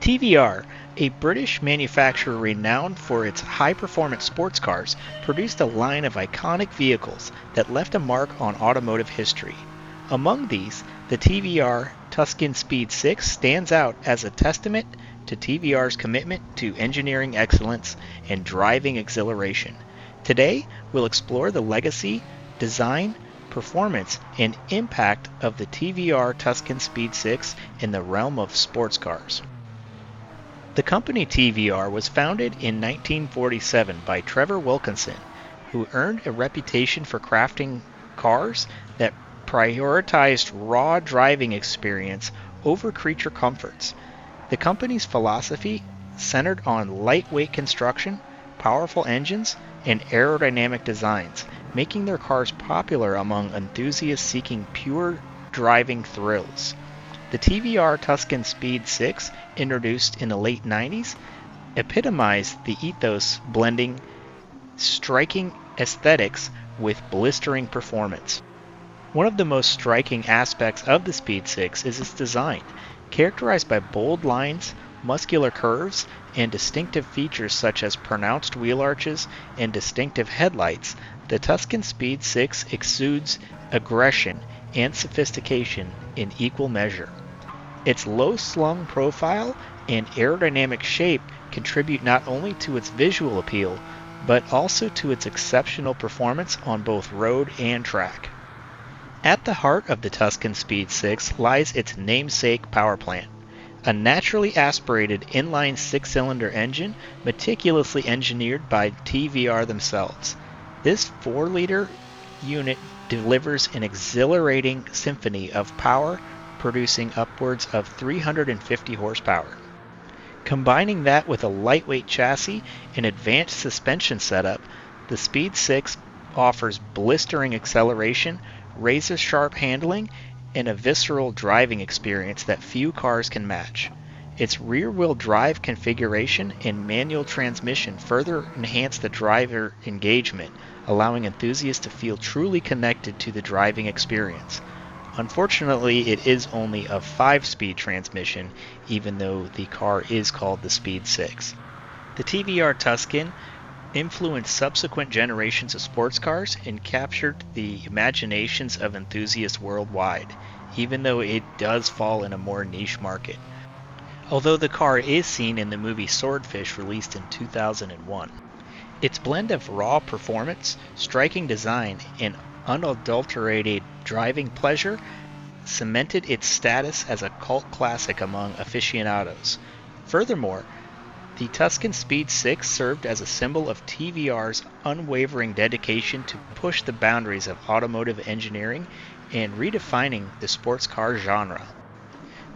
TVR, a British manufacturer renowned for its high-performance sports cars, produced a line of iconic vehicles that left a mark on automotive history. Among these, the TVR Tuscan Speed 6 stands out as a testament to TVR's commitment to engineering excellence and driving exhilaration. Today, we'll explore the legacy, design, performance, and impact of the TVR Tuscan Speed 6 in the realm of sports cars. The company TVR was founded in 1947 by Trevor Wilkinson, who earned a reputation for crafting cars that prioritized raw driving experience over creature comforts. The company's philosophy centered on lightweight construction, powerful engines, and aerodynamic designs, making their cars popular among enthusiasts seeking pure driving thrills. The TVR Tuscan Speed 6, introduced in the late 90s, epitomized the ethos blending striking aesthetics with blistering performance. One of the most striking aspects of the Speed 6 is its design, characterized by bold lines, muscular curves, and distinctive features such as pronounced wheel arches and distinctive headlights. The Tuscan Speed 6 exudes aggression and sophistication in equal measure. Its low-slung profile and aerodynamic shape contribute not only to its visual appeal, but also to its exceptional performance on both road and track. At the heart of the Tuscan Speed 6 lies its namesake power plant, a naturally aspirated inline six-cylinder engine meticulously engineered by TVR themselves. This 4-liter unit delivers an exhilarating symphony of power, producing upwards of 350 horsepower. Combining that with a lightweight chassis and advanced suspension setup, the Speed 6 offers blistering acceleration, razor-sharp handling, and a visceral driving experience that few cars can match. Its rear-wheel drive configuration and manual transmission further enhance the driver engagement, allowing enthusiasts to feel truly connected to the driving experience. Unfortunately, it is only a 5-speed transmission, even though the car is called the Speed 6. The TVR Tuscan influenced subsequent generations of sports cars and captured the imaginations of enthusiasts worldwide, even though it does fall in a more niche market. Although the car is seen in the movie Swordfish, released in 2001. Its blend of raw performance, striking design, and unadulterated driving pleasure cemented its status as a cult classic among aficionados. Furthermore, the Tuscan Speed 6 served as a symbol of TVR's unwavering dedication to push the boundaries of automotive engineering and redefining the sports car genre.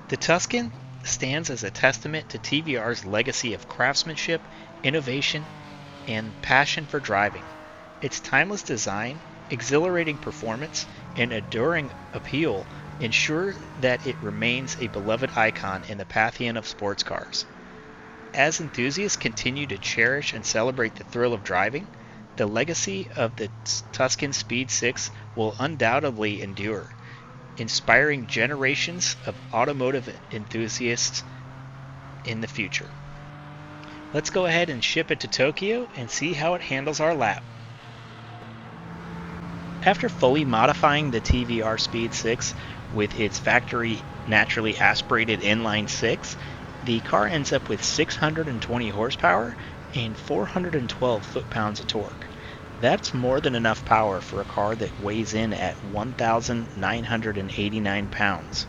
The Tuscan stands as a testament to TVR's legacy of craftsmanship, innovation, and passion for driving. Its timeless design, exhilarating performance, and enduring appeal ensure that it remains a beloved icon in the pantheon of sports cars. As enthusiasts continue to cherish and celebrate the thrill of driving, the legacy of the Tuscan Speed 6 will undoubtedly endure, inspiring generations of automotive enthusiasts in the future. Let's go ahead and ship it to Tokyo and see how it handles our lap. After fully modifying the TVR Speed 6 with its factory naturally aspirated inline 6, the car ends up with 620 horsepower and 412 foot-pounds of torque. That's more than enough power for a car that weighs in at 1,989 pounds.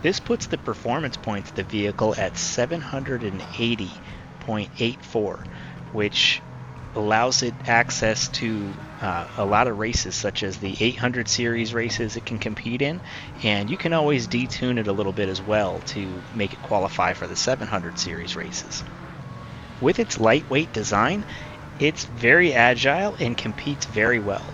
This puts the performance points of the vehicle at 780.84, which allows it access to a lot of races, such as the 800 series races it can compete in, and you can always detune it a little bit as well to make it qualify for the 700 series races. With its lightweight design, it's very agile and competes very well,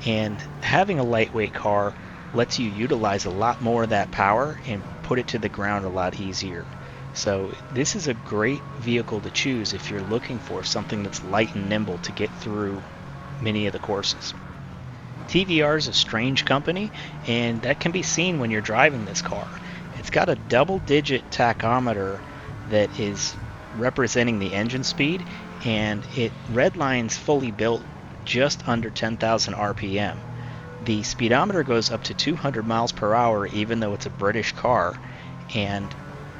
and having a lightweight car lets you utilize a lot more of that power and put it to the ground a lot easier. So this is a great vehicle to choose if you're looking for something that's light and nimble to get through many of the courses. TVR is a strange company, and that can be seen when you're driving this car. It's got a double-digit tachometer that is representing the engine speed, and it redlines fully built just under 10,000 RPM. The speedometer goes up to 200 miles per hour even though it's a British car, and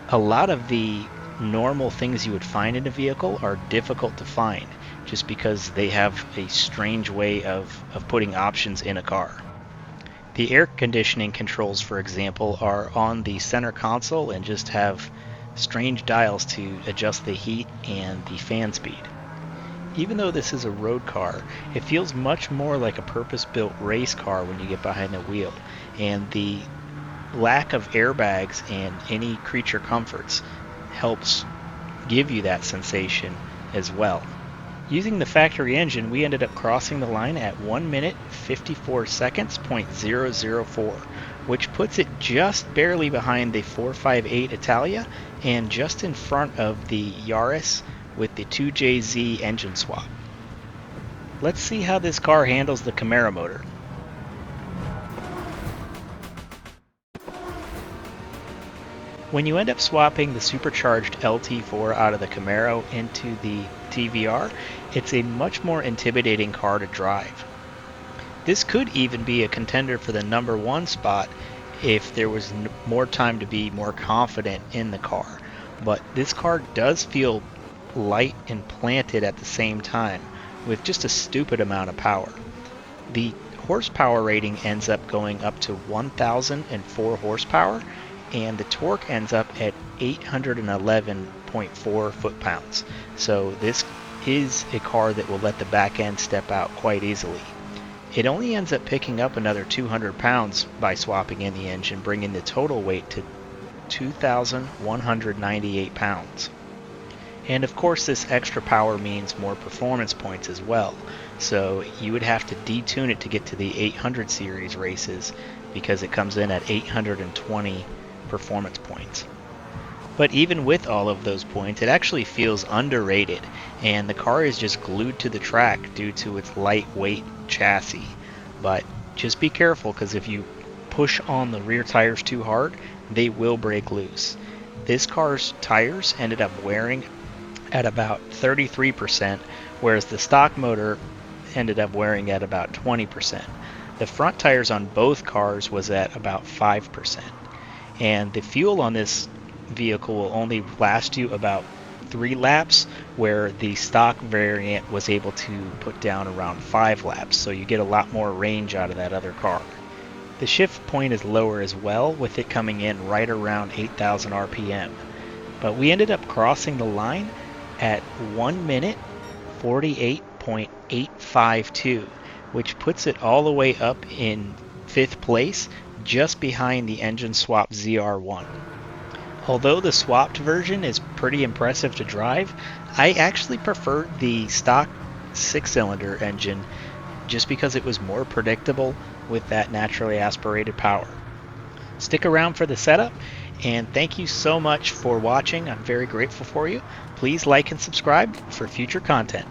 a lot of the normal things you would find in a vehicle are difficult to find just because they have a strange way of putting options in a car. The air conditioning controls, for example, are on the center console and just have strange dials to adjust the heat and the fan speed. Even though this is a road car, it feels much more like a purpose-built race car when you get behind the wheel, and the lack of airbags and any creature comforts helps give you that sensation as well. Using the factory engine, we ended up crossing the line at 1 minute 54 seconds .004, which puts it just barely behind the 458 Italia and just in front of the Yaris with the 2JZ engine swap. Let's see how this car handles the Camaro motor. When you end up swapping the supercharged LT4 out of the Camaro into the TVR, it's a much more intimidating car to drive. This could even be a contender for the #1 spot if there was more time to be more confident in the car. But this car does feel light and planted at the same time, with just a stupid amount of power. The horsepower rating ends up going up to 1,004 horsepower, and the torque ends up at 811.4 foot-pounds. So this is a car that will let the back end step out quite easily. It only ends up picking up another 200 pounds by swapping in the engine, bringing the total weight to 2,198 pounds. And of course this extra power means more performance points as well, so you would have to detune it to get to the 800 series races because it comes in at 820 performance points. But even with all of those points, it actually feels underrated, and the car is just glued to the track due to its lightweight chassis. But just be careful, because if you push on the rear tires too hard, they will break loose. This car's tires ended up wearing at about 33%, whereas the stock motor ended up wearing at about 20%. The front tires on both cars was at about 5%. And the fuel on this vehicle will only last you about 3 laps, where the stock variant was able to put down around 5 laps, so you get a lot more range out of that other car. The shift point is lower as well, with it coming in right around 8,000 RPM. But we ended up crossing the line at 1 minute 48.852, which puts it all the way up in 5th place, just behind the engine swap ZR1. Although the swapped version is pretty impressive to drive, I actually preferred the stock 6-cylinder engine just because it was more predictable with that naturally aspirated power. Stick around for the setup, and thank you so much for watching. I'm very grateful for you. Please like and subscribe for future content.